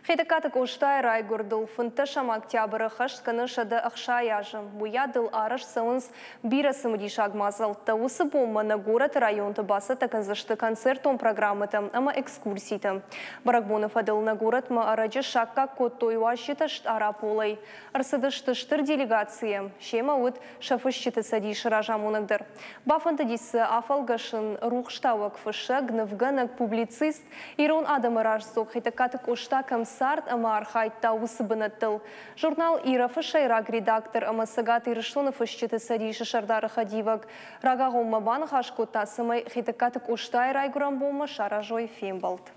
Хедекатык оштай райгурдыл фынтышам октябры хышт кынышады ақшаяжым. Буядыл арыш сауынс бирасы мудишагмазыл. Таусы бомманы город районты басы такынзышты концертон программытым, ама экскурсийтым. Баракбонов адыл на город ма арачы шакка коттойва щитышт араполай. Арсыдыштыштыр делегациям. Шема уд шафышчыты садиш ражамунагдыр. Бафантадисы афалгашын рухштауак фышы гнывганак публицист Ирон Адамы рашсок хедекатык ошта комсарт ама архайт таусы бынаттыл. Журнал Ирафы шайрак редактор ама сагат ирышлонов ышчыты садиші шардары хадивак. Рагағом бан хашкоттасымай хедекатык оштай райгурам болма шаражой фембалт.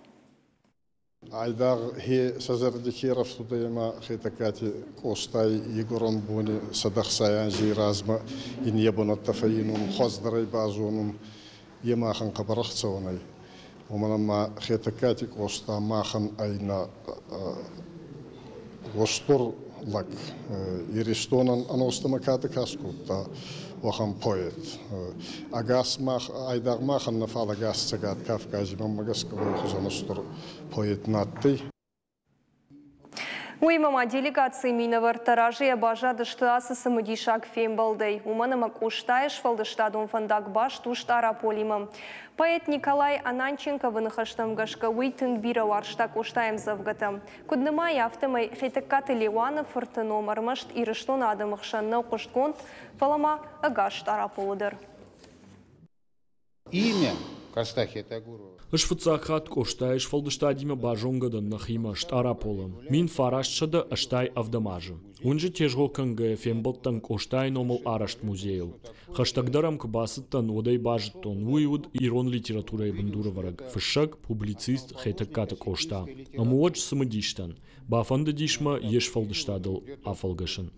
Айдар хе сазардикеров судайма хедекати остай егорон бони садахсаян жиразма иньебонат тафаинум хоздарай базонум емахан кабарахцаванай. Уманама хедекати оста махан айна остор лак иристонан аностама катекаскутта вахан поэт. Агас мах айдар махан нафала гас цагат кафкази мамагаскавой хузанастор поэт натты. Уймама делегации миновар таражия бажадышты асысы мудишак фембалдей. Уманамак уштайш фалдыштадун фандак баш туштара полимам. Поэт Николай Ананченко вынахаштам гашка уйтын бира варштак уштаем завгатам. Кудныма яфтымай хейтеккаты Леванов фыртыном армашт ирыштон адымықшанна куштконт фалама агашт араполыдыр. Имя Костахи Тагурова. Ышфыцахат коштаеш фалдыштадима бажонгадан нахима штараполом. Мин фарашчада аштай авдамажы. Унжы тежго канга фембалттан коштай номал арашт музейл. Хаштагдарам кбасыттан одай бажыттон вуйуд ирон литературай бандуравараг. Фышак публицист хейтакката кошта. Амуадж самадиштан. Бафанда дишма еш фалдыштадыл афалгашын.